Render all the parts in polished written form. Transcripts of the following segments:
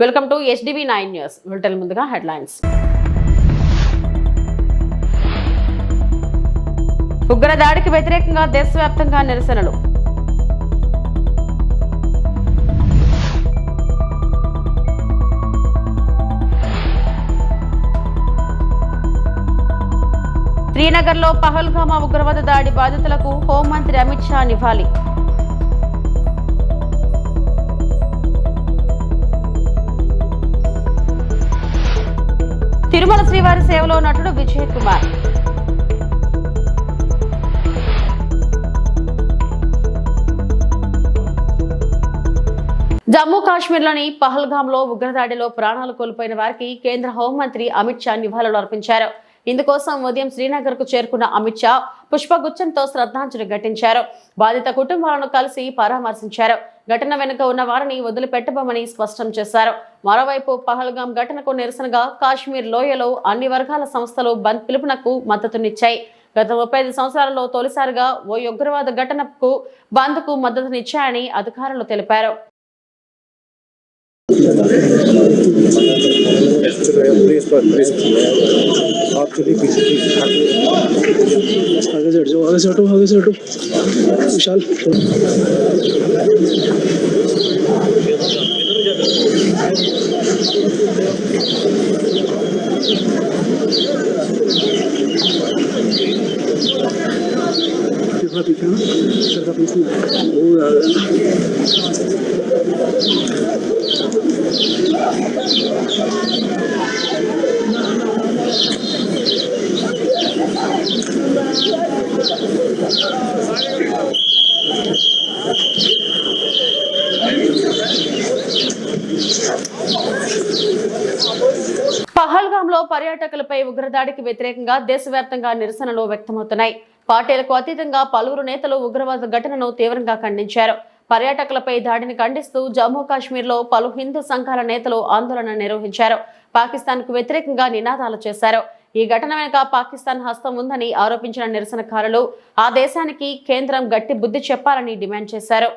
Welcome to HDB 9 news. Bulletin ముందుగా headlines. ఉగ్రదాడికి వ్యతిరేకంగా దేశవ్యాప్తంగా నిరసనలు. శ్రీనగర్లో పహల్గామా ఉగ్రవాద దాడి బాధితులకు హోంమంత్రి అమిత్ షా నివాళి. తిరుమల శ్రీవారి సేవలో నటుడు విజయ్ కుమార్. జమ్మూ కాశ్మీర్లోని పహల్గామ్లో ఉగ్రదాడిలో ప్రాణాలు కోల్పోయిన వారికి కేంద్ర హోంమంత్రి అమిత్ షా నివాళులు అర్పించారు. ఇందుకోసం ఉదయం శ్రీనగర్ కు చేరుకున్న అమిత్ షా పుష్పగుచ్చంతో శ్రద్ధాంజలి ఘటించారు. బాధిత కుటుంబాలను కలిసి పరామర్శించారు. ఘటన వెనుక ఉన్న వారిని వదిలిపెట్టబోమని స్పష్టం చేశారు. మరోవైపు పహల్గాం ఘటనకు నిరసనగా కాశ్మీర్ లోయలో అన్ని వర్గాల సంస్థలు బంద్ పిలుపునకు మద్దతునిచ్చాయి. గత 35 సంవత్సరాలలో తొలిసారిగా ఓ ఉగ్రవాద ఘటనకు బంద్ కు మద్దతునిచ్చాయని అధికారులు తెలిపారు. పహల్గాంలో పర్యాటకులపై ఉగ్రదాడికి వ్యతిరేకంగా దేశవ్యాప్తంగా నిరసనలు వ్యక్తమవుతున్నాయి. పార్టీలకు అతీతంగా పలువురు నేతలు ఉగ్రవాద ఘటనను తీవ్రంగా ఖండించారు. పర్యాటకులపై దాడిని ఖండిస్తూ జమ్మూ కాశ్మీర్లో పలు హిందూ సంఘాల నేతలు ఆందోళన నిర్వహించారు. పాకిస్తాన్ కు వ్యతిరేకంగా నినాదాలు చేశారు. ఈ ఘటన వెనుక పాకిస్తాన్ హస్తం ఉందని ఆరోపించిన నిరసనకారులు ఆ దేశానికి కేంద్రం గట్టి బుద్ధి చెప్పాలని డిమాండ్ చేశారు.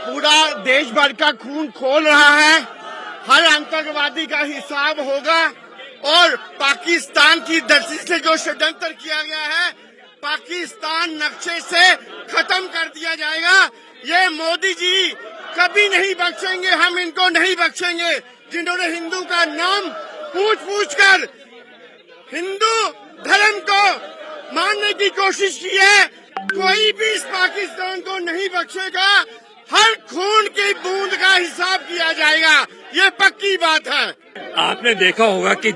पूरा देश भर का खून खोल रहा है. हर आतंकवादी का हिसाब होगा और पाकिस्तान की धरती से जो षड्यंत्र किया गया है पाकिस्तान नक्शे से खत्म कर दिया जाएगा. ये मोदी जी कभी नहीं बख्शेंगे, हम इनको नहीं बख्शेंगे. जिन्होंने हिंदू का नाम पूछ कर हिंदू धर्म को मानने की कोशिश की है, कोई भी इस पाकिस्तान को नहीं बख्शेगा. हर खून की बूंद का हिसाब किया जाएगा, ये पक्की बात है. आपने देखा होगा कि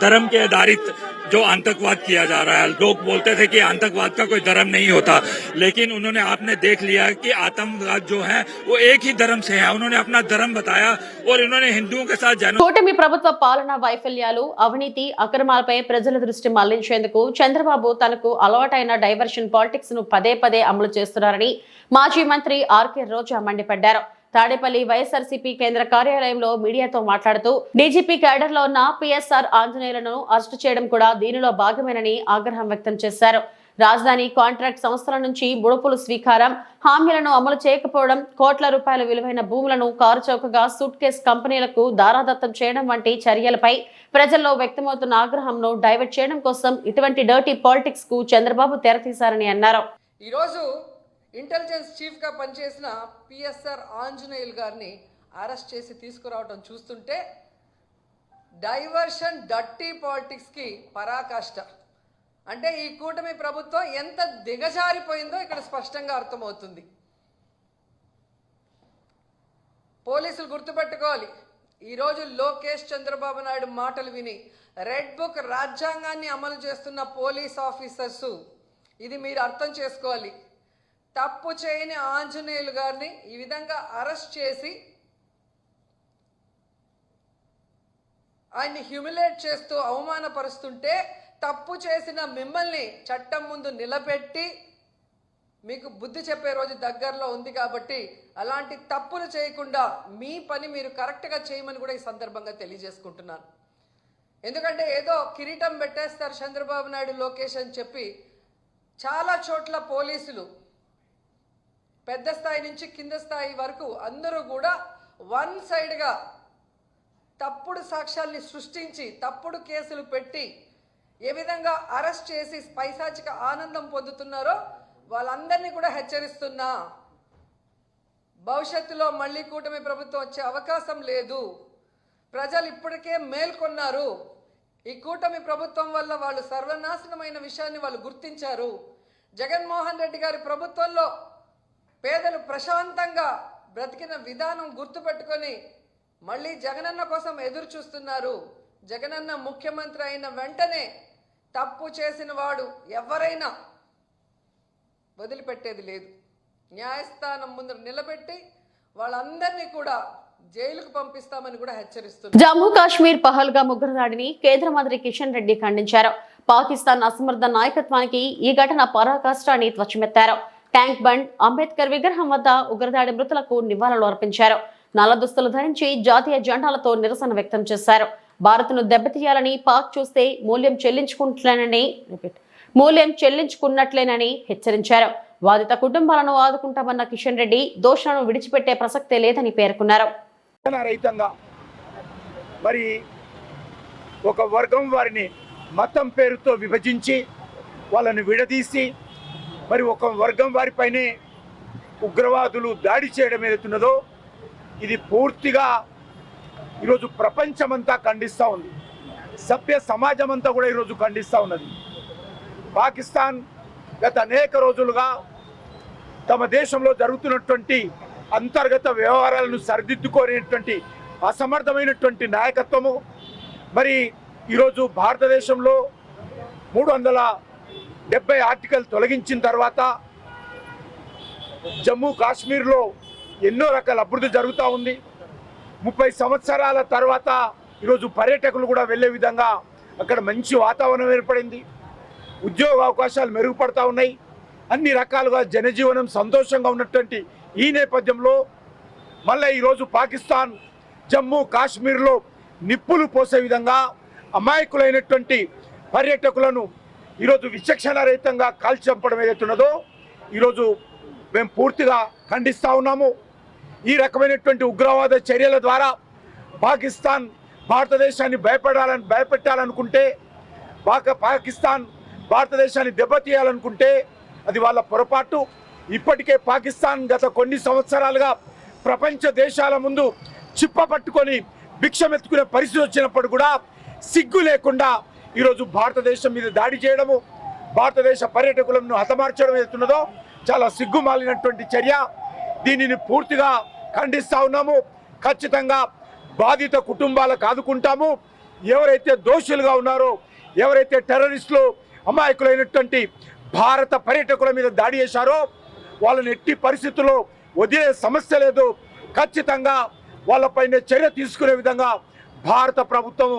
धर्म के आधारित जो आतंकवाद किया जा रहा है, लोग बोलते थे कि आतंकवाद का कोई धर्म नहीं होता, लेकिन उन्होंने आपने देख लिया कि आतंकवाद जो है वो एक ही धर्म से है. उन्होंने अपना धर्म बताया और उन्होंने हिंदुओं के साथ కూటమి ప్రభుత్వ పాలనా వైఫల్యాలు, అవినీతి, అక్రమాలపై ప్రజల దృష్టి మళ్లించేందుకు చంద్రబాబు తనకు అలవాటైన డైవర్షన్ పాలిటిక్స్ ను పదే పదే అమలు చేస్తున్నారని మాజీ మంత్రి ఆర్కే రోజా మండిపడ్డారు. తాడేపల్లి వైఎస్ఆర్సీపీ కేంద్ర కార్యాలయంలో మీడియాతో మాట్లాడుతూ డీజీపీ క్యాడర్ లో ఉన్న పిఎస్ఆర్ ఆంజనేయులను అరెస్టు చేయడం కూడా దీనిలో భాగమేనని ఆగ్రహం వ్యక్తం చేశారు. రాజధాని కాంట్రాక్ట్ సంస్థల నుంచి ముడుపులు స్వీకారం, హామీలను అమలు చేయకపోవడం, కోట్ల రూపాయల విలువైన భూములను కారుచౌకగా సూట్ కేస్ కంపెనీలకు దారాదత్తం చేయడం వంటి చర్యలపై ప్రజల్లో వ్యక్తమవుతున్న ఆగ్రహంను డైవర్ట్ చేయడం కోసం ఇటువంటి డర్టీ పాలిటిక్స్ కు చంద్రబాబు తెరతీశారని అన్నారు. ఈరోజు ఇంటెలిజెన్స్ చీఫ్గా పనిచేసిన పిఎస్ఆర్ ఆంజనేయులు గారిని అరెస్ట్ చేసి తీసుకురావడం చూస్తుంటే డైవర్షన్ డర్టీ పాలిటిక్స్కి పరాకాష్ట. అంటే ఈ కూటమి ప్రభుత్వం ఎంత దిగజారిపోయిందో ఇక్కడ స్పష్టంగా అర్థమవుతుంది. పోలీసులు గుర్తుపెట్టుకోవాలి, ఈరోజు లోకేష్ చంద్రబాబు నాయుడు మాటలు విని రెడ్ బుక్ రాజ్యాంగాన్ని అమలు చేస్తున్న పోలీస్ ఆఫీసర్స్ ఇది మీరు అర్థం చేసుకోవాలి. తప్పు చేయని ఆంజనేయులు గారిని ఈ విధంగా అరెస్ట్ చేసి ఆయన్ని హ్యూమిలేట్ చేస్తూ అవమానపరుస్తుంటే తప్పు చేసిన మిమ్మల్ని చట్టం ముందు నిలబెట్టి మీకు బుద్ధి చెప్పే రోజు దగ్గరలో ఉంది. కాబట్టి అలాంటి తప్పులు చేయకుండా మీ పని మీరు కరెక్ట్గా చేయమని కూడా ఈ సందర్భంగా తెలియజేసుకుంటున్నాను. ఎందుకంటే ఏదో కిరీటం పెట్టేస్తారు చంద్రబాబు నాయుడు లోకేష్ అని చెప్పి చాలా చోట్ల పోలీసులు పెద్ద స్థాయి నుంచి కింద స్థాయి వరకు అందరూ కూడా వన్ సైడ్గా తప్పుడు సాక్ష్యాల్ని సృష్టించి తప్పుడు కేసులు పెట్టి ఏ విధంగా అరెస్ట్ చేసి పైశాచిక ఆనందం పొందుతున్నారో వాళ్ళందరినీ కూడా హెచ్చరిస్తున్నా. భవిష్యత్తులో మళ్ళీ కూటమి ప్రభుత్వం వచ్చే అవకాశం లేదు. ప్రజలు ఇప్పటికే మేల్కొన్నారు. ఈ కూటమి ప్రభుత్వం వల్ల వాళ్ళు సర్వనాశనమైన విషయాన్ని వాళ్ళు గుర్తించారు. జగన్మోహన్ రెడ్డి గారి ప్రభుత్వంలో పేదలు ప్రశాంతంగా బ్రతికిన విధానం గుర్తుపెట్టుకొని మళ్ళీ జగనన్న కోసం ఎదురు చూస్తున్నారు. జగనన్న ముఖ్యమంత్రి అయిన వెంటనే తప్పు చేసిన వాడు ఎవరైనా వదిలిపెట్టేది లేదు. న్యాయస్థానం ముందు నిలబెట్టి వాళ్ళందరినీ కూడా జైలుకు పంపిస్తామని కూడా హెచ్చరిస్తున్నారు. జమ్మూ కాశ్మీర్ పహల్గామ్ ఉగ్రదాడిని కేంద్ర మంత్రి కిషన్ రెడ్డి ఖండించారు. పాకిస్తాన్ అసమర్థ నాయకత్వానికి ఈ ఘటన పరాకాష్ఠాన్ని ధ్వజమెత్తారు. ట్యాంక్ బండ్, అంబేద్కర్ విగ్రహం వద్ద ఉగ్రదాడి మృతులకు నివాళులు అర్పించారు. నల్ల దుస్తులు ధరించి జాతీయ జెండాలతో నిరసన వ్యక్తం చేశారు. భారత్ను దెబ్బతీయాలని పాక్ చూస్తే మూల్యం చెల్లించుకున్నట్లేనని హెచ్చరించారు. బాధిత కుటుంబాలను ఆదుకుంటామన్న కిషన్ రెడ్డి దోషులను విడిచిపెట్టే ప్రసక్తే లేదని పేర్కొన్నారు. రహితంగా మరి ఒక వర్గం వారిని మతం పేరుతో విభజించి వాళ్ళని విడదీసి మరి ఒక వర్గం వారిపైనే ఉగ్రవాదులు దాడి చేయడం ఏదైతున్నదో ఇది పూర్తిగా ఈరోజు ప్రపంచమంతా ఖండిస్తూ ఉంది. సభ్య సమాజం అంతా కూడా ఈరోజు ఖండిస్తూ ఉన్నది. పాకిస్తాన్ గత అనేక రోజులుగా తమ దేశంలో జరుగుతున్నటువంటి అంతర్గత వ్యవహారాలను సరిదిద్దుకోనేటువంటి అసమర్థమైనటువంటి నాయకత్వము మరి ఈరోజు భారతదేశంలో 370 ఆర్టికల్ తొలగించిన తర్వాత జమ్మూ కాశ్మీర్లో ఎన్నో రకాల అభివృద్ధి జరుగుతూ ఉంది. 30 సంవత్సరాల తర్వాత ఈరోజు పర్యాటకులు కూడా వెళ్ళే విధంగా అక్కడ మంచి వాతావరణం ఏర్పడింది. ఉద్యోగ అవకాశాలు మెరుగుపడతా ఉన్నాయి. అన్ని రకాలుగా జనజీవనం సంతోషంగా ఉన్నటువంటి ఈ నేపథ్యంలో మళ్ళీ ఈరోజు పాకిస్తాన్ జమ్మూ కాశ్మీర్లో నిప్పులు పోసే విధంగా అమాయకులైనటువంటి పర్యాటకులను ఈరోజు విచక్షణారహితంగా కాల్చి చంపడం ఏదైతున్నదో ఈరోజు మేము పూర్తిగా ఖండిస్తూ ఉన్నాము. ఈ రకమైనటువంటి ఉగ్రవాద చర్యల ద్వారా పాకిస్తాన్ భారతదేశాన్ని భయపెట్టాలనుకుంటే పాకిస్తాన్ భారతదేశాన్ని దెబ్బతీయాలనుకుంటే అది వాళ్ళ పొరపాటు. ఇప్పటికే పాకిస్తాన్ గత కొన్ని సంవత్సరాలుగా ప్రపంచ దేశాల ముందు చిప్ప పట్టుకొని భిక్షమెత్తుకునే పరిస్థితి వచ్చినప్పుడు కూడా సిగ్గు లేకుండా ఈరోజు భారతదేశం మీద దాడి చేయడము, భారతదేశ పర్యాటకులను హతమార్చడం ఏదైతున్నదో చాలా సిగ్గుమాలినటువంటి చర్య. దీనిని పూర్తిగా ఖండిస్తూ ఉన్నాము. ఖచ్చితంగా బాధిత కుటుంబాలకు ఆదుకుంటాము. ఎవరైతే దోషులుగా ఉన్నారో, ఎవరైతే టెర్రరిస్టులు అమాయకులైనటువంటి భారత పర్యాటకుల మీద దాడి చేశారో వాళ్ళని ఎట్టి పరిస్థితుల్లో వదిలే సమస్య లేదు. ఖచ్చితంగా వాళ్ళపైన చర్య తీసుకునే విధంగా భారత ప్రభుత్వం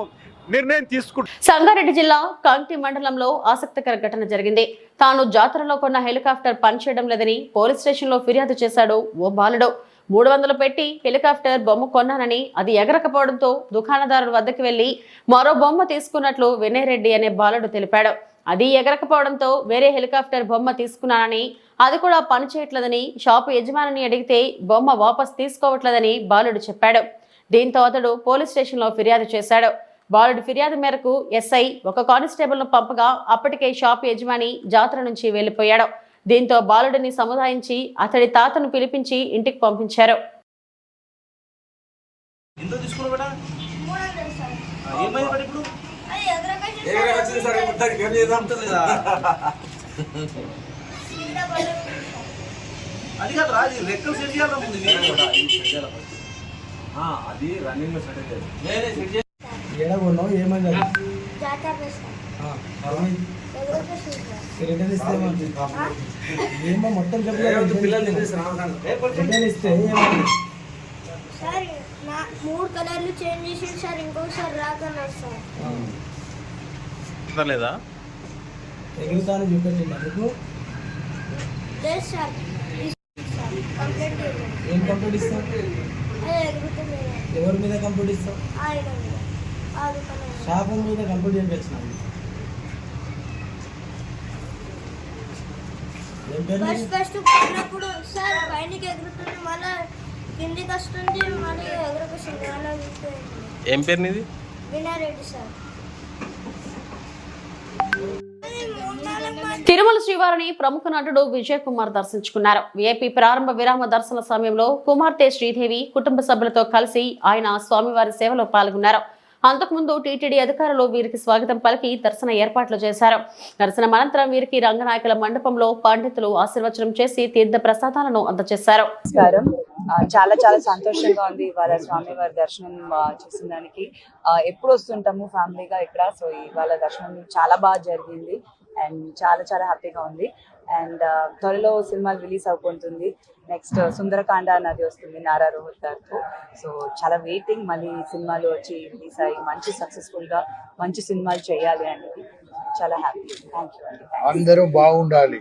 నిర్ణయం తీసుకుంటుంది. సంగారెడ్డి జిల్లా కంకి మండలంలో ఆసక్తికర ఘటన జరిగింది. తాను జాతరలో కొన్న హెలికాప్టర్ పనిచేయడం లేదని పోలీస్ స్టేషన్ లో ఫిర్యాదు చేశాడు ఓ బాలుడు. 300 పెట్టి హెలికాప్టర్ బొమ్మ కొన్నానని అది ఎగరకపోవడంతో దుకాణదారుడు వద్దకు వెళ్లి మరో బొమ్మ తీసుకున్నట్లు వినయరెడ్డి అనే బాలుడు తెలిపాడు. అది ఎగరకపోవడంతో వేరే హెలికాప్టర్ బొమ్మ తీసుకున్నానని, అది కూడా పనిచేయట్లేదని షాపు యజమానిని అడిగితే బొమ్మ వాపస్ తీసుకోవట్లేదని బాలుడు చెప్పాడు. దీంతో అతడు పోలీస్ స్టేషన్ లో ఫిర్యాదు చేశాడు. బాలుడి ఫిర్యాదు మేరకు ఎస్ఐ ఒక కానిస్టేబుల్ ను పంపగా అప్పటికే షాపు యజమాని జాతర నుంచి వెళ్లిపోయాడు. దీంతో బాలుడిని సముదాయించి అతడి తాతను పిలిపించి ఇంటికి పంపించారు. అది కాదు రెక్కలు సెట్ చేయాలి ముందు అది రన్నింగ్ లో సెట్ ఏడగొన్నావు ఏమైంది జాతర చేస్తాం రిటర్న్ ఇస్తే ఏమో మొత్తం చెప్పలేదు రిటర్న్ ఇస్తే ఏమైంది సార్ నా 3 కలర్లు చేంజ్ చేసి సార్ ఇంకొకసారి రాకన్నారు సార్ లేదా ఎగురుతాను చూపెట్టింది అందుకు లేదు సార్ కంప్లైంట్ చేయండి ఏం కంప్లీట్ ఇస్తావు అదే ఎగురుతుంది ఎవరి మీద కంప్లీట్ ఇస్తావు ఆయన మీద ఆ దుకాణం షాపు మీద కంప్లీట్ చేయించినావు ఏం పేరు నీది? ఫస్ట్ పోయినప్పుడు సార్ పైనకి ఎగురుతుంది మళ్ళీ కిందికి వస్తుంది మళ్ళీ ఎగురకొస్తుంది అలా ఏం పేరు నీది? వినారెడ్డి సార్ తిరుమల శ్రీవారిని ప్రముఖ నటుడు విజయ్ కుమార్ దర్శించుకున్నారు. విఐపి ప్రారంభ విరామ దర్శన సమయంలో కుమార్తె శ్రీదేవి కుటుంబ సభ్యులతో కలిసి ఆయన స్వామివారి సేవలో పాల్గొన్నారు. అంతకుముందు టీటీడీ అధికారులు వీరికి స్వాగతం పలికి దర్శన ఏర్పాట్లు చేశారు. దర్శనం అనంతరం వీరికి రంగనాయకుల మండపంలో పండితులు ఆశీర్వచనం చేసి తీర్థ ప్రసాదాలను అందజేశారు. నమస్కారం. చాలా చాలా సంతోషంగా ఉంది ఇవాళ స్వామివారి దర్శనం చేసిన దానికి. ఎప్పుడు వస్తుంటాము ఫ్యామిలీగా ఇక్కడ, సో ఇవాళ దర్శనం చాలా బాగా జరిగింది అండ్ చాలా చాలా హ్యాపీగా ఉంది. అండ్ త్వరలో సినిమాలు రిలీజ్ అవుతుంది. నెక్స్ట్ సుందరకాండ అన్నది వస్తుంది నారా రోహిత్ గారితో. సో చాలా వెయిటింగ్, మళ్ళీ సినిమాలు వచ్చి రిలీజ్ అయ్యి మంచి సక్సెస్ఫుల్ గా మంచి సినిమాలు చేయాలి అనేది చాలా హ్యాపీ. థ్యాంక్ యూ అండి. అందరూ బాగుండాలి.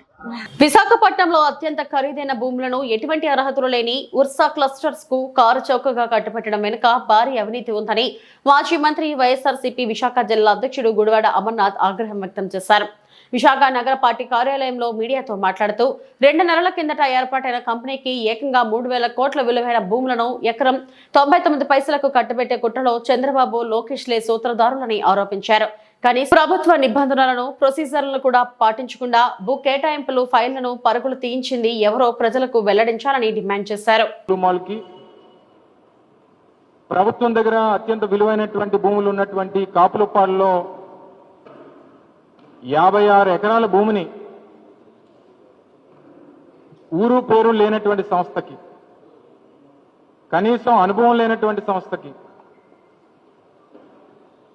విశాఖపట్నంలో అత్యంత ఖరీదైన భూములను ఎటువంటి అర్హతలు లేని ఉర్సా క్లస్టర్స్ కు కారు చౌకగా కట్టబెట్టడం వెనుక భారీ అవినీతి ఉందని మాజీ మంత్రి వైఎస్ఆర్సీపీ విశాఖ జిల్లా అధ్యక్షుడు గుడివాడ అమర్నాథ్ ఆగ్రహం వ్యక్తం చేశారు. విశాఖ నగర పార్టీ కార్యాలయంలో మీడియాతో మాట్లాడుతూ 2 నెలల కిందట ఏర్పాటైన కంపెనీకి ఏకంగా 3,000 కోట్ల విలువైన భూములను ఎకరం 99 పైసలకు కట్టబెట్టే కుట్రలో చంద్రబాబు లోకేష్లే సూత్రధారులని ఆరోపించారు. కానీ ప్రభుత్వ నిబంధనలను ప్రొసీజర్లను కూడా పాటించకుండా భూ కేటాయింపులు ఫైళ్లను పరుగులు తీయించింది ఎవరో ప్రజలకు వెల్లడించాలని డిమాండ్ చేశారు. ప్రభుత్వం దగ్గర అత్యంత విలువైనటువంటి భూములు ఉన్నటువంటి కాపులపాడులో 56 ఎకరాల భూమిని ఊరు పేరు లేనటువంటి సంస్థకి, కనీసం అనుభవం లేనటువంటి సంస్థకి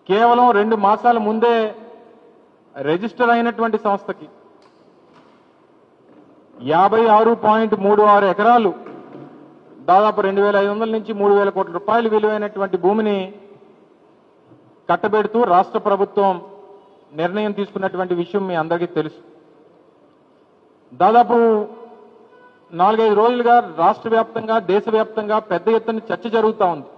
కేవలం 2 మాసాల ముందే రిజిస్టర్ అయినటువంటి సంస్థకి 56.36 ఎకరాలు, దాదాపు 2,500 నుంచి 3,000 కోట్ల రూపాయలు విలువైనటువంటి భూమిని కట్టబెడుతూ రాష్ట్ర ప్రభుత్వం నిర్ణయం తీసుకున్నటువంటి విషయం మీ అందరికీ తెలుసు. దాదాపు 4-5 రోజులుగా రాష్ట్ర వ్యాప్తంగా దేశవ్యాప్తంగా పెద్ద ఎత్తున చర్చ జరుగుతూ ఉంది.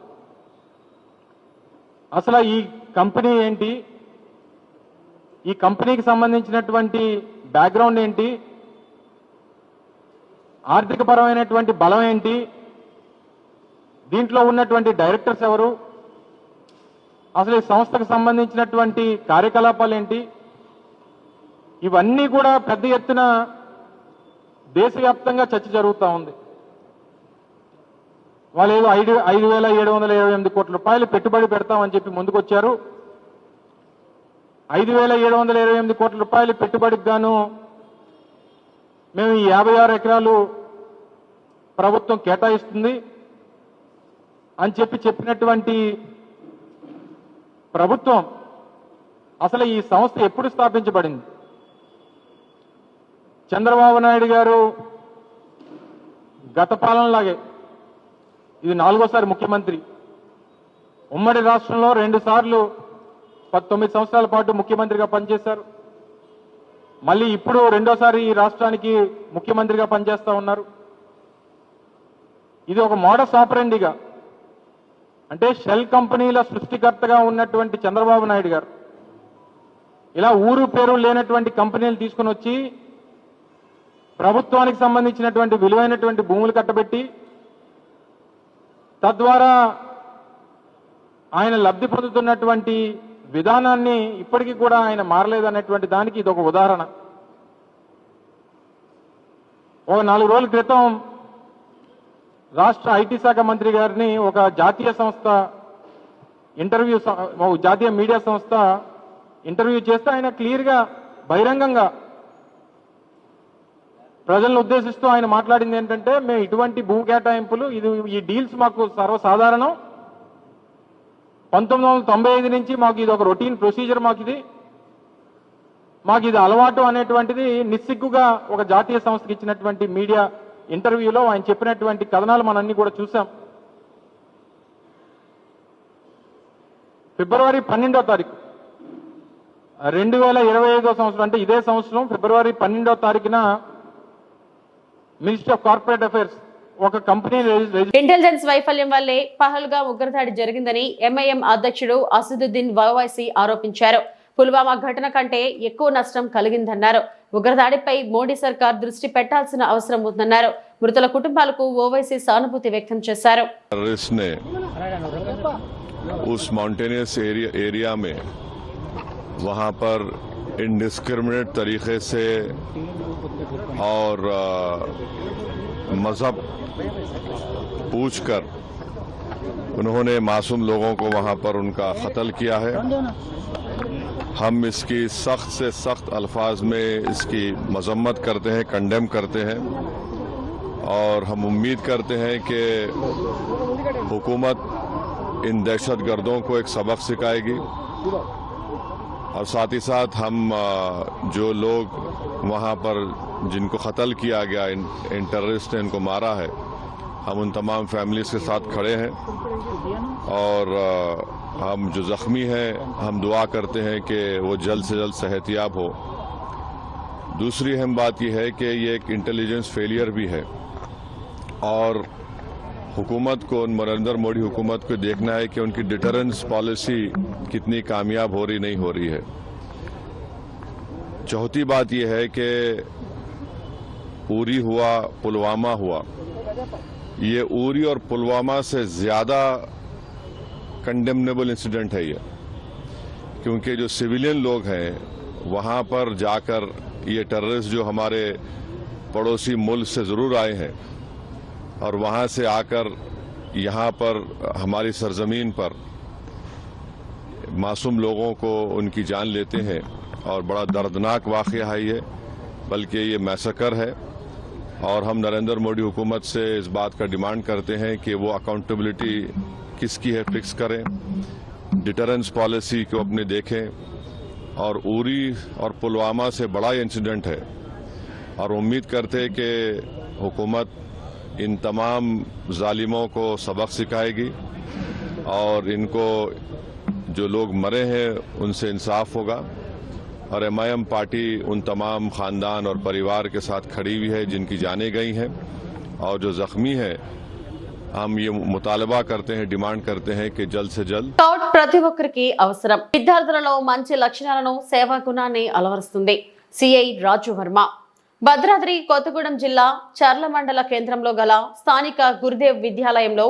అసలు ఈ కంపెనీ ఏంటి, ఈ కంపెనీకి సంబంధించినటువంటి బ్యాక్గ్రౌండ్ ఏంటి, ఆర్థికపరమైనటువంటి బలం ఏంటి, దీంట్లో ఉన్నటువంటి డైరెక్టర్స్ ఎవరు, అసలు ఈ సంస్థకు సంబంధించినటువంటి కార్యకలాపాలు ఏంటి, ఇవన్నీ కూడా పెద్ద ఎత్తున దేశవ్యాప్తంగా చర్చ జరుగుతూ ఉంది. వాళ్ళు ఏదో 5,728 కోట్ల రూపాయలు పెట్టుబడి పెడతామని చెప్పి ముందుకొచ్చారు. 5,728 కోట్ల రూపాయలు పెట్టుబడికి గాను మేము ఈ 56 ఎకరాలు ప్రభుత్వం కేటాయిస్తుంది అని చెప్పినటువంటి ప్రభుత్వం అసలు ఈ సంస్థ ఎప్పుడు స్థాపించబడింది? చంద్రబాబు నాయుడు గారు గత పాలనలాగే ఇది 4వ ముఖ్యమంత్రి. ఉమ్మడి రాష్ట్రంలో 2 సార్లు 19 సంవత్సరాల పాటు ముఖ్యమంత్రిగా పనిచేశారు. మళ్ళీ ఇప్పుడు 2వసారి ఈ రాష్ట్రానికి ముఖ్యమంత్రిగా పనిచేస్తా ఉన్నారు. ఇది ఒక మోడస్ ఆపరెండిగా, అంటే షెల్ కంపెనీల సృష్టికర్తగా ఉన్నటువంటి చంద్రబాబు నాయుడు గారు ఇలా ఊరు పేరు లేనటువంటి కంపెనీలు తీసుకుని వచ్చి ప్రభుత్వానికి సంబంధించినటువంటి విలువైనటువంటి భూములు కట్టబెట్టి తద్వారా ఆయన లబ్ధి పొందుతున్నటువంటి విధానాన్ని ఇప్పటికీ కూడా ఆయన మారలేదనేటువంటి దానికి ఇది ఒక ఉదాహరణ. ఒక 4 రోజుల క్రితం రాష్ట్ర ఐటీ శాఖ మంత్రి గారిని ఒక జాతీయ సంస్థ జాతీయ మీడియా సంస్థ ఇంటర్వ్యూ చేస్తే ఆయన క్లియర్గా బహిరంగంగా ప్రజలను ఉద్దేశిస్తూ ఆయన మాట్లాడింది ఏంటంటే, మేము ఇటువంటి భూ కేటాయింపులు ఈ డీల్స్ మాకు సర్వసాధారణం, 1995 నుంచి మాకు ఇది ఒక రొటీన్ ప్రొసీజర్, మాకు ఇది అలవాటు అనేటువంటిది నిస్సిగ్గుగా ఒక జాతీయ సంస్థకి ఇచ్చినటువంటి మీడియా ఇంటర్వ్యూలో ఆయన చెప్పినటువంటి కథనాలు మనన్నీ కూడా చూసాం. ఫిబ్రవరి 12వ తారీఖు 2025వ సంవత్సరం, అంటే ఇదే సంవత్సరం ఫిబ్రవరి 12వ తారీఖున మినిస్ట్రీ ఆఫ్ కార్పొరేట్ అఫైర్స్ ఒక కంపెనీ ఇంటెలిజెన్స్ వైఫల్యం వల్లే పహల్గా ఉగ్రదాడి జరిగిందని ఎంఐఎం అధ్యక్షుడు అసదుద్దీన్ ఓవైసీ ఆరోపించారు. పుల్వామా ఘటన కంటే ఎక్కువ నష్టం కలిగిందన్నారు. ఉగ్రదాడిపై మోడీ సర్కార్ దృష్టి పెట్టాల్సిన అవసరం ఉందన్నారు. మృతుల కుటుంబాలకు ఓవైసీ సానుభూతి వ్యక్తం చేశారు. उस माउंटेनियस एरिया में वहां पर इंडिस्क्रिमिनेट तरीके से और मजहब पूछकर उन्होंने मासूम लोगों को वहां पर उनका कत्ल किया है. हम इसकी सख्त से सख्त अल्फाज में इसकी मजम्मत करते हैं, कंडेम करते हैं और हम उम्मीद करते हैं कि हुकूमत इन दहशतगर्दों को एक सबक सिखाएगी और साथ ही साथ हम जो लोग वहां पर जिनको कत्ल किया गया, इन टेररिस्ट ने इनको मारा है, हम उन तमाम फैमिलीज के साथ खड़े हैं और हम जो जख्मी हैं हम दुआ करते हैं कि वो जल्द से जल्द सेहतियाब हो. दूसरी अहम बात यह है कि ये एक इंटेलिजेंस फेलियर भी है और हुकूमत को, नरेंद्र मोदी हुकूमत को देखना है कि उनकी डिटरेंस पॉलिसी कितनी कामयाब हो रही नहीं हो रही है. चौथी बात यह है कि उरी हुआ, पुलवामा हुआ, ये उरी और पुलवामा से ज्यादा कंडेमनेबल इंसिडेंट है ये, क्योंकि जो सिविलियन लोग हैं वहां पर जाकर ये टेररिस्ट जो हमारे पड़ोसी मुल्क से जरूर आए हैं और वहां से आकर यहां पर हमारी सरजमीन पर मासूम लोगों को उनकी जान लेते हैं और बड़ा दर्दनाक वाक़या है ये, बल्कि ये मैसेकर है और हम नरेंद्र मोदी हुकूमत से इस बात का डिमांड करते हैं कि वो अकाउंटेबिलिटी किसकी है फिक्स करें, डिटरेंस पॉलिसी को अपने देखें और उरी और पुलवामा से बड़ा इंसिडेंट है और उम्मीद करते हैं कि हुकूमत इन तमाम जालिमों को सबक सिखाएगी और इनको जो लोग मरे हैं उनसे इंसाफ होगा और एमआईएम पार्टी उन तमाम खानदान और परिवार के साथ खड़ी हुई है जिनकी जानें गई हैं और जो जख्मी हैं. हम ये मुतालबा करते हैं, डिमांड करते हैं कि जल्द से जल्द స్కౌట్ ప్రతి ఒక్కరికి అవసరం. విద్యార్థులలో మంచి లక్షణాలను, సేవా గుణాన్ని అలవరుస్తుంది. సిఐ రాజు వర్మ. భద్రాద్రి కొత్తగూడెం జిల్లా చర్ల మండల కేంద్రంలో గల స్థానిక గురుదేవ్ విద్యాలయంలో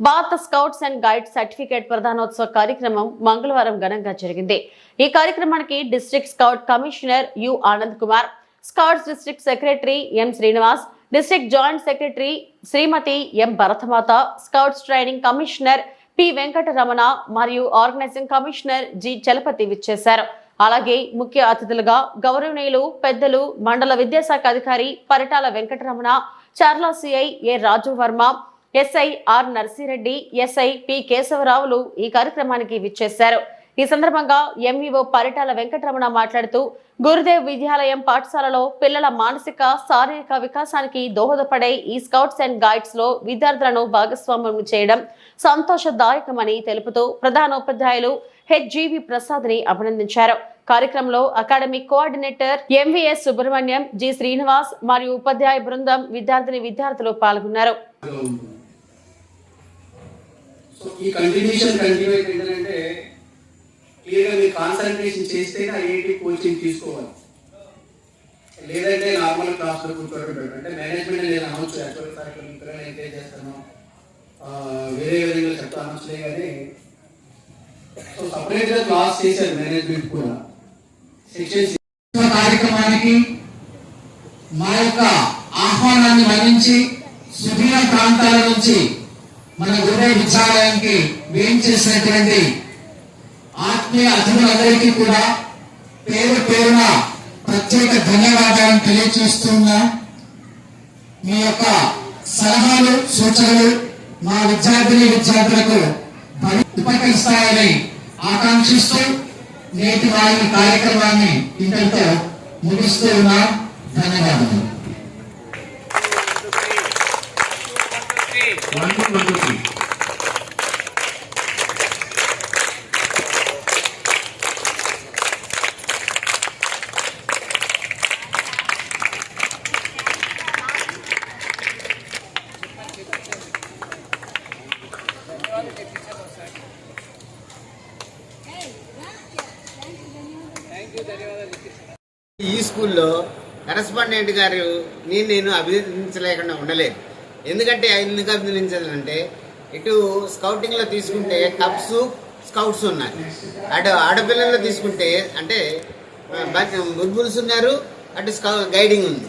Bharat scouts and guides certificate ప్రదానోత్సవ కార్యక్రమం మంగళవారం ఘనంగా జరిగింది. ఈ కార్యక్రమానికి district scout commissioner U Anand Kumar, scouts district secretary M Srinivas, district joint secretary Shrimati M Bharatamata, scouts training commissioner P Venkataramana మరియు ఆర్గనైజింగ్ కమిషనర్ జి చలపతి విచ్చేశారు. అలాగే ముఖ్య అతిథులుగా గౌరవనీయులు పెద్దలు మండల విద్యాశాఖ అధికారి Paritala Venkataramana, Charla CI A Raju Varma, SI R Narsireddy, SI P కేశవరావులు ఈ కార్యక్రమానికి విచ్చేశారు. ఈ సందర్భంగా ఎంఈఓ పరిటాల వెంకటరమణ మాట్లాడుతూ గురుదేవ్ విద్యాలయం పాఠశాలలో పిల్లల మానసిక, శారీరక వికాసానికి దోహదపడే ఈ స్కౌట్స్ అండ్ గైడ్స్ లో విద్యార్థులను భాగస్వామ్యం చేయడం సంతోషదాయకమని తెలుపుతూ ప్రధానోపాధ్యాయులు హెచ్జివి ప్రసాద్ ని అభినందించారు. కార్యక్రమంలో academic coordinator MVS Subrahmanyam, G Srinivas మరియు ఉపాధ్యాయ బృందం, విద్యార్థులు పాల్గొన్నారు. క్లియర్గా మీరు కాన్సన్ట్రేషన్ చేస్తే ఐఐటి కోచింగ్ తీసుకోవాలి, లేదంటే నార్మల్ క్లాస్లో కూర్చోవడం. అంటే మేనేజ్మెంట్ నేను అనౌన్స్ యాక్చువల్ సార్ పిల్లలు ఎంకరేజ్ చేస్తాను, వేరే విధంగా చెప్తా అనౌన్స్లే కానీ సో సపరేట్గా క్లాస్ చేశారు మేనేజ్మెంట్ కూడా. సెక్షన్ కార్యక్రమానికి మా యొక్క ఆహ్వానాన్ని మన్నించి సుదూర ప్రాంతాల నుంచి మన గురుదేవ్ విద్యాలయానికి వేం చేసినటువంటి ఆత్మీయ అతిథులందరికీ కూడా పేరు పేరున ప్రత్యేక ధన్యవాదాలను తెలియజేస్తున్నా. మీ యొక్క సలహాలు, సూచనలు మా విద్యార్థులకు ఉపకరిస్తాయని ఆకాంక్షిస్తూ నేటి వారి కార్యక్రమాన్ని ఇంతటితో ముగిస్తూ ఉన్నాం. ధన్యవాదాలు. ఈ స్కూల్లో కరెస్పాండెంట్ గారు నేను అభినందించలేకుండా ఉండలేదు. ఎందుకంటే ఎందుకు అభినందించాలంటే ఇటు స్కౌటింగ్లో తీసుకుంటే కప్స్ స్కౌట్స్ ఉన్నారు, అటు ఆడపిల్లల్లో తీసుకుంటే అంటే బుల్బుల్స్ ఉన్నారు, అటు గైడింగ్ ఉంది.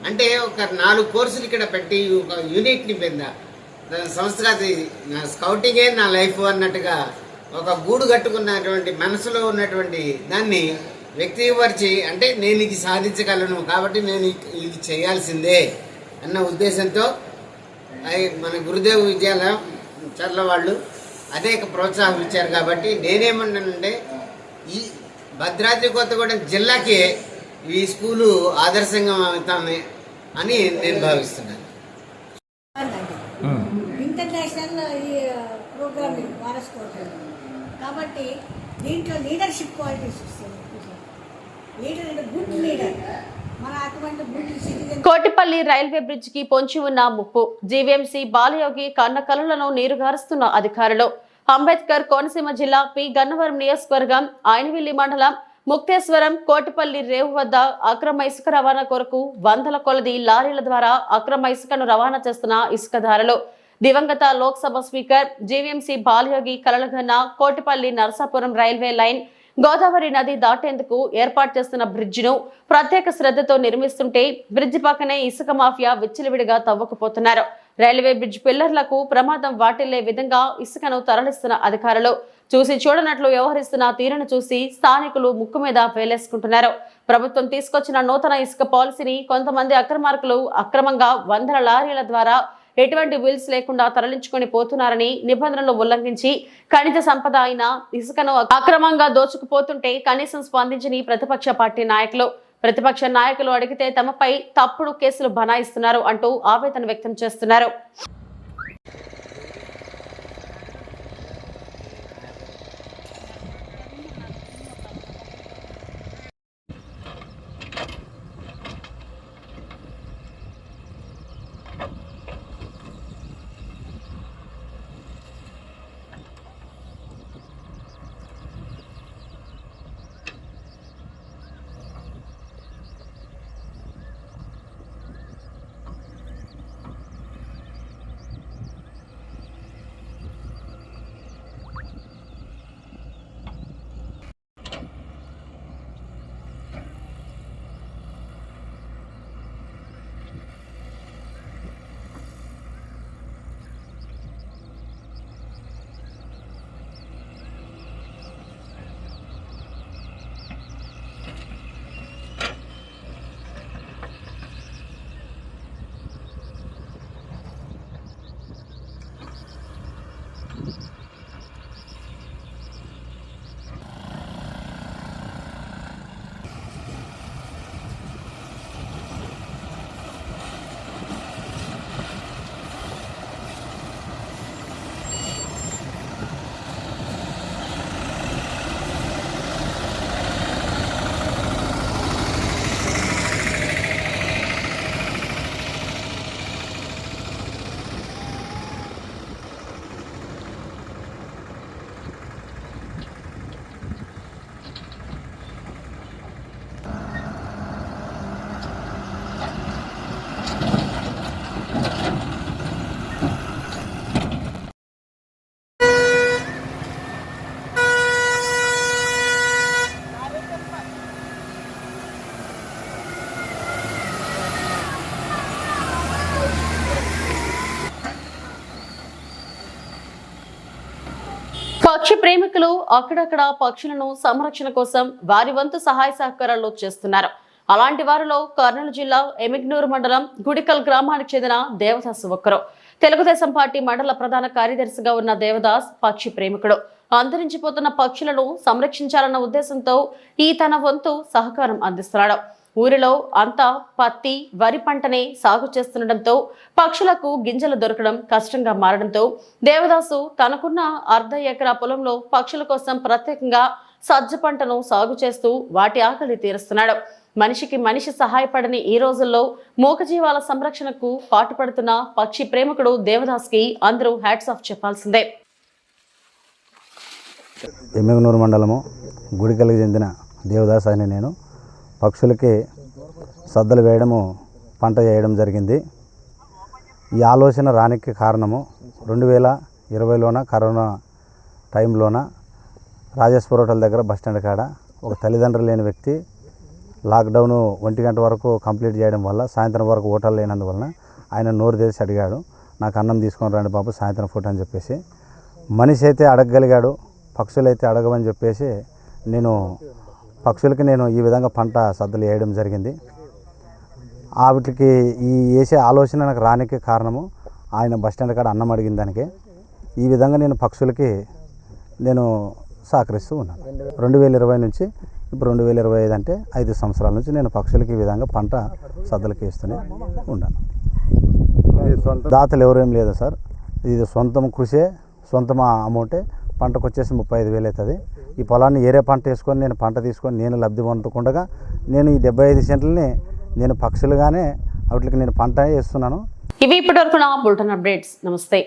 అంటే ఒక 4 కోర్సులు ఇక్కడ పెట్టి ఒక యూనిట్ని పెద్ద సంస్థకి స్కౌటింగే నా లైఫ్ అన్నట్టుగా ఒక గూడు కట్టుకున్నటువంటి మనసులో ఉన్నటువంటి దాన్ని వ్యక్తపరిచి అంటే నేను ఇది సాధించగలను కాబట్టి నేను ఇది చేయాల్సిందే అన్న ఉద్దేశంతో మన గురుదేవ్ విద్యాలయం చర్ల వాళ్ళు అదే ప్రోత్సాహం ఇచ్చారు. కాబట్టి నేనేమన్నానంటే ఈ భద్రాద్రి కొత్తగూడెం జిల్లాకే ఈ స్కూలు ఆదర్శంగా అవుతామే అని నేను భావిస్తున్నాను. ఇంటర్నేషనల్ ప్రోగ్రామింగ్ వారసుకోవటం కాబట్టి దీంట్లో లీడర్షిప్ క్వాలిటీస్ వస్తాయి. లీడర్ అంటే గుడ్ లీడర్. మన అటువంటి good citizen. Kotipalli railway bridge కి పొంచి ఉన్న ముప్పు. జీవీఎంసీ బాలయోగి కన్న కలలను నీరుగారుస్తున్న అధికారులు. అంబేద్కర్ కోనసీమ జిల్లా పి గన్నవరం నియోజకవర్గం ఆయనవిల్లి మండలం ముక్తేశ్వరం కోటిపల్లి రేవు వద్ద అక్రమ ఇసుక రవాణా కొరకు వందల కొలది లారీల ద్వారా అక్రమ ఇసుకను రవాణా చేస్తున్న ఇసుకదారులు. దివంగత లోక్సభ స్పీకర్ జీవీఎంసీ బాలయోగి కలలుగన్న కోటిపల్లి నరసాపురం రైల్వే లైన్ గోదావరి నది దాటేందుకు ఏర్పాటు చేస్తున్న బ్రిడ్జిను ప్రత్యేక శ్రద్ధతో నిర్మిస్తుంటే బ్రిడ్జి పక్కనే ఇసుక మాఫియా విచ్చలవిడిగా తవ్వకపోతున్నారు. రైల్వే బ్రిడ్జ్ పిల్లర్లకు ప్రమాదం వాటిల్లే విధంగా ఇసుకను తరలిస్తున్న అధికారులు చూసి చూడనట్లు వ్యవహరిస్తున్న తీరును చూసి స్థానికులు ముక్కు మీద వేలేసుకుంటున్నారు. ప్రభుత్వం తీసుకొచ్చిన నూతన ఇసుక పాలసీని కొంతమంది అక్రమార్కులు అక్రమంగా వందల లారీల ద్వారా ఎటువంటి బిల్స్ లేకుండా తరలించుకొని పోతున్నారని నిబంధనలు ఉల్లంఘించి ఖనిజ సంపద అయిన ఇసుకను అక్రమంగా దోచుకుపోతుంటే కనీసం స్పందించని ప్రతిపక్ష పార్టీ నాయకులు. ప్రతిపక్ష నాయకులు అడిగితే తమపై తప్పుడు కేసులు బనాయిస్తున్నారు అంటూ ఆవేదన వ్యక్తం చేస్తున్నారు. పక్షి ప్రేమికులు అక్కడక్కడ పక్షులను సంరక్షణ కోసం వారి వంతు సహాయ సహకారాలు చేస్తున్నారు. అలాంటి వారిలో కర్నూలు జిల్లా ఎమిగ్నూరు మండలం గుడికల్ గ్రామానికి చెందిన దేవదాసు ఒక్కరు. తెలుగుదేశం పార్టీ మండల ప్రధాన కార్యదర్శిగా ఉన్న దేవదాస్ పక్షి ప్రేమికుడు. అంతరించిపోతున్న పక్షులను సంరక్షించాలన్న ఉద్దేశంతో ఈ తన వంతు సహకారం అందిస్తున్నాడు. ఊరిలో అంతా పత్తి, వరి పంటనే సాగు చేస్తుండటంతో పక్షులకు గింజలు దొరకడం కష్టంగా మారడంతో దేవదాసు తనకున్న 1/2 ఎకరా పొలంలో పక్షుల కోసం ప్రత్యేకంగా సజ్జ పంటను సాగు చేస్తూ వాటి ఆకలి తీరుస్తున్నాడు. మనిషికి మనిషి సహాయపడని ఈ రోజుల్లో మూగజీవాల సంరక్షణకు పాటుపడుతున్న పక్షి ప్రేమికుడు దేవదాస్కి అందరూ హ్యాట్స్ ఆఫ్ చెప్పాల్సిందే. ఎమ్మిగనూరు మండలము గుడికల్కి చెందిన దేవదాస్ అని నేను పక్షులకి సద్దలు వేయడము, పంట వేయడం జరిగింది. ఈ ఆలోచన రానికి కారణము 2020లోన కరోనా టైంలోన రాజేశ్వర హోటల్ దగ్గర బస్టాండ్ కాడ ఒక తల్లిదండ్రులు లేని వ్యక్తి లాక్డౌన్ 1 గంట వరకు కంప్లీట్ చేయడం వల్ల సాయంత్రం వరకు హోటల్ లేనందువలన ఆయన నోరు తెరిచి అడిగాడు, నాకు అన్నం తీసుకొని రండి బాబు సాయంత్రం పూట అని చెప్పేసి. మనిషి అయితే అడగగలిగాడు, పక్షులైతే అడగవని చెప్పేసి పక్షులకి నేను ఈ విధంగా పంట సద్దలు వేయడం జరిగింది. వాటికి ఈ వేసే ఆలోచన నాకు రానికి కారణము ఆయన బస్టాండ్ కాడ అన్నం అడిగిన దానికి. ఈ విధంగా నేను పక్షులకి సహకరిస్తూ ఉన్నాను. 2020 నుంచి ఇప్పుడు 2025 అంటే 5 సంవత్సరాల నుంచి నేను పక్షులకి ఈ విధంగా పంట సద్దలకి వేస్తూనే ఉన్నాను. దాతలు ఎవరేం లేదు సార్, ఇది సొంతం కృషే, సొంతం అమౌంటే. పంటకు వచ్చేసి 35,000 అవుతుంది. ఈ పొలాన్ని ఏరే పంట వేసుకొని నేను పంట తీసుకొని నేను లబ్ధి పొందకుండా నేను ఈ 75 సెంట్లని నేను పక్షులుగానే వాటికి నేను పంట వేస్తున్నాను. ఇవి ఇప్పటివరకు నా బులెటిన్ అప్డేట్స్. నమస్తే.